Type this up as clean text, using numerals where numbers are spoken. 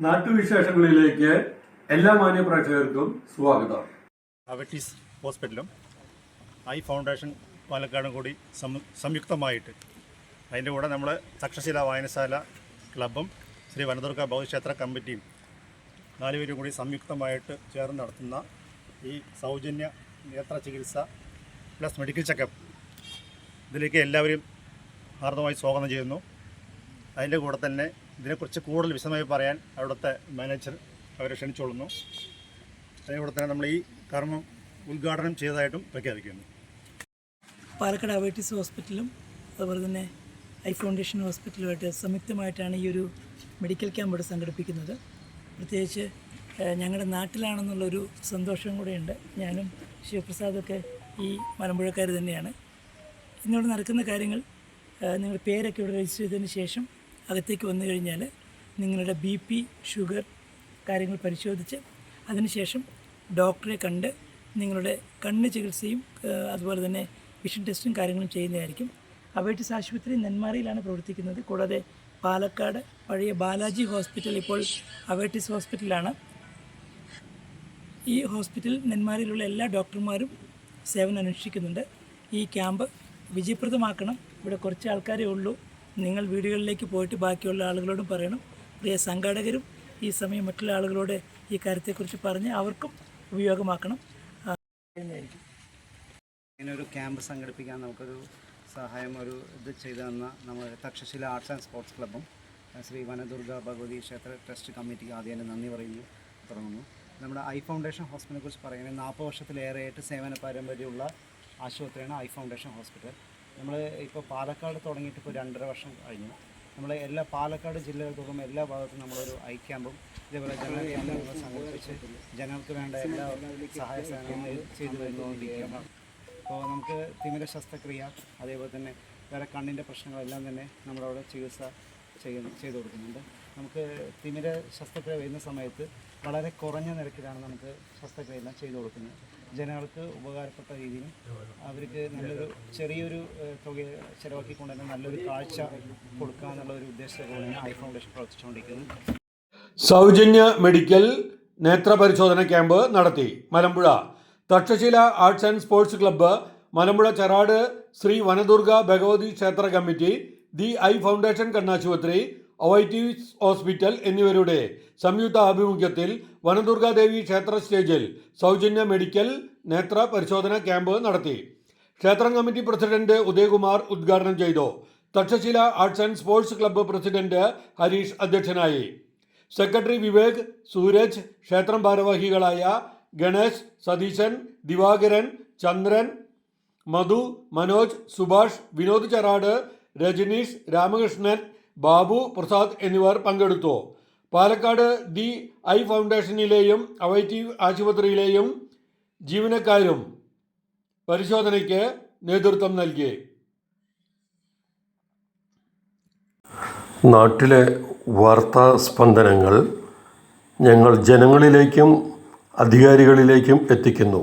നാട്ടുവിശേഷങ്ങളിലേക്ക് എല്ലാ മാന്യ പ്രേക്ഷകർക്കും സ്വാഗതം. അവറ്റിസ് ഹോസ്പിറ്റലും ഐ ഫൗണ്ടേഷൻ പാലക്കാടും കൂടി സംയുക്തമായിട്ട് അതിൻ്റെ കൂടെ നമ്മൾ തക്ഷശില വായനശാല ക്ലബും ശ്രീ വനദുർഗ ഭൗതിക്ഷേത്ര കമ്മിറ്റിയും 4 പേരും കൂടി സംയുക്തമായിട്ട് ചേർന്ന് നടത്തുന്ന ഈ സൗജന്യ നേത്ര ചികിത്സ പ്ലസ് മെഡിക്കൽ ചെക്കപ്പ് ഇതിലേക്ക് എല്ലാവരും ഹാർദമായി സ്വാഗതം ചെയ്യുന്നു. അതിൻ്റെ കൂടെ തന്നെ ഇതിനെക്കുറിച്ച് കൂടുതൽ വിശദമായി പറയാൻ അവിടുത്തെ മാനേജർ അവരെ ക്ഷണിച്ചുകൊള്ളുന്നു. അതിനോടെ തന്നെ നമ്മൾ ഈ കർമ്മം ഉദ്ഘാടനം ചെയ്തതായിട്ടും പ്രഖ്യാപിക്കുന്നു. പാലക്കാട് അവറ്റിസ് ഹോസ്പിറ്റലും അതുപോലെ തന്നെ ഐ ഫൗണ്ടേഷൻ ഹോസ്പിറ്റലുമായിട്ട് സംയുക്തമായിട്ടാണ് ഈ ഒരു മെഡിക്കൽ ക്യാമ്പ് ഇവിടെ സംഘടിപ്പിക്കുന്നത്. പ്രത്യേകിച്ച് ഞങ്ങളുടെ നാട്ടിലാണെന്നുള്ളൊരു സന്തോഷം കൂടെയുണ്ട്. ഞാനും ശിവപ്രസാദൊക്കെ ഈ മലമ്പുഴക്കാർ തന്നെയാണ്. ഇന്നിവിടെ നടക്കുന്ന കാര്യങ്ങൾ നിങ്ങളുടെ പേരൊക്കെ ഇവിടെ രജിസ്റ്റർ ചെയ്തതിന് ശേഷം അകത്തേക്ക് വന്നു കഴിഞ്ഞാൽ നിങ്ങളുടെ BP, ഷുഗർ കാര്യങ്ങൾ പരിശോധിച്ച് അതിനുശേഷം ഡോക്ടറെ കണ്ട് നിങ്ങളുടെ കണ്ണ് ചികിത്സയും അതുപോലെ തന്നെ വിഷൻ ടെസ്റ്റും കാര്യങ്ങളും ചെയ്യുന്നതായിരിക്കും. അവറ്റിസ് ആശുപത്രി നെന്മാറയിലാണ് പ്രവർത്തിക്കുന്നത്. കൂടാതെ പാലക്കാട് പഴയ ബാലാജി ഹോസ്പിറ്റൽ ഇപ്പോൾ അവറ്റിസ് ഹോസ്പിറ്റലാണ്. ഈ ഹോസ്പിറ്റൽ നെന്മാറയിലുള്ള എല്ലാ ഡോക്ടർമാരും സേവനം അനുഷ്ഠിക്കുന്നുണ്ട്. ഈ ക്യാമ്പ് വിജയപ്രദമാക്കണം. ഇവിടെ കുറച്ച് ആൾക്കാരേ ഉള്ളൂ. നിങ്ങൾ വീടുകളിലേക്ക് പോയിട്ട് ബാക്കിയുള്ള ആളുകളോടും പറയണം. പ്രിയ സംഘാടകരും ഈ സമയം മറ്റുള്ള ആളുകളോട് ഈ കാര്യത്തെക്കുറിച്ച് പറഞ്ഞ് അവർക്കും ഉപയോഗമാക്കണം. ഇങ്ങനൊരു ക്യാമ്പ് സംഘടിപ്പിക്കാൻ നമുക്കൊരു സഹായം ഇത് ചെയ്തു തന്ന നമ്മൾ തക്ഷശില ആർട്സ് ആൻഡ് സ്പോർട്സ് ക്ലബ്ബും ശ്രീ വനദുർഗ ഭഗവതി ക്ഷേത്ര ട്രസ്റ്റ് കമ്മിറ്റിക്ക് ആദ്യം നന്ദി തുടങ്ങുന്നു. നമ്മുടെ ഐ ഫൗണ്ടേഷൻ ഹോസ്പിറ്റലിനെ കുറിച്ച് പറയുന്നത് 40 വർഷത്തിലേറെയായിട്ട് സേവന പാരമ്പര്യമുള്ള ആശുപത്രിയാണ് ഐ ഫൗണ്ടേഷൻ ഹോസ്പിറ്റൽ. നമ്മൾ ഇപ്പോൾ പാലക്കാട് തുടങ്ങിയിട്ട് ഇപ്പോൾ 2.5 വർഷം കഴിഞ്ഞു. നമ്മൾ എല്ലാ പാലക്കാട് ജില്ലകൾക്കും എല്ലാ ഭാഗത്തും നമ്മളൊരു ഐ ക്യാമ്പും ഇതേപോലെ ജനറൽ ക്യാമ്പുകൾ സംഘടിപ്പിച്ച് ജനങ്ങൾക്ക് വേണ്ട എല്ലാ സഹായ സേവനങ്ങളും ചെയ്തു വരുന്നുകൊണ്ടിരിക്കുകയാണ്. അപ്പോൾ നമുക്ക് തിമിര ശസ്ത്രക്രിയ അതേപോലെ തന്നെ വേറെ കണ്ണിൻ്റെ പ്രശ്നങ്ങളെല്ലാം തന്നെ നമ്മളവിടെ ചികിത്സ ചെയ്തു കൊടുക്കുന്നുണ്ട്. നമുക്ക് തിമിര ശസ്ത്രക്രിയ വരുന്ന സമയത്ത് വളരെ കുറഞ്ഞ നിരക്കിലാണ് നമുക്ക് ശസ്ത്രക്രിയ എല്ലാം ചെയ്തു കൊടുക്കുന്നത്. ജനങ്ങൾക്ക് ഉപകാരപ്പെട്ട രീതിയിൽ അവർക്ക് ചെറിയൊരു തുക ചിലവാക്കിക്കൊണ്ട് തന്നെ നല്ലൊരു കാഴ്ച കൊടുക്കുക എന്നുള്ള ഒരു ഉദ്ദേശത്തോടെയാണ് ഐ ഫൗണ്ടേഷൻ പ്രവർത്തിച്ചുകൊണ്ടിരിക്കുന്നത്. സൗജന്യ മെഡിക്കൽ നേത്ര പരിശോധന ക്യാമ്പ് നടത്തി. Malampuzha Takshashila arts and sports club, Malampuzha Cherad Shri Vanadurga Bhagavathi ക്ഷേത്ര കമ്മിറ്റി, ദി ഐ ഫൗണ്ടേഷൻ കണ്ണാശുപത്രി, അവൈറ്റീസ് ഹോസ്പിറ്റൽ എന്നിവരുടെ സംയുക്ത ആഭിമുഖ്യത്തിൽ വനദുർഗാദേവി ക്ഷേത്ര സ്റ്റേജിൽ സൗജന്യ മെഡിക്കൽ നേത്ര പരിശോധന ക്യാമ്പ് നടത്തി. ക്ഷേത്രം കമ്മിറ്റി പ്രസിഡന്റ് ഉദയകുമാർ ഉദ്ഘാടനം ചെയ്തു. Takshashila arts and sports club president Harish അധ്യക്ഷനായി. സെക്രട്ടറി വിവേക്, സൂരജ്, ക്ഷേത്രം ഭാരവാഹികളായ ഗണേശ്, സതീശൻ, ദിവാകരൻ, ചന്ദ്രൻ, മധു, മനോജ്, സുഭാഷ്, വിനോദ് ചെറാട്, രജനീഷ്, രാമകൃഷ്ണൻ, ബാബു, പ്രസാദ് എന്നിവർ പങ്കെടുത്തു. പാലക്കാട് ദി ഐ ഫൗണ്ടേഷനിലെയും അവൈറ്റി ആശുപത്രിയിലെയും ജീവനക്കാരും പരിശോധനയ്ക്ക് നേതൃത്വം നൽകി. നാട്ടിലെ വാർത്താ സ്പന്ദനങ്ങൾ ഞങ്ങൾ ജനങ്ങളിലേക്കും അധികാരികളിലേക്കും എത്തിക്കുന്നു.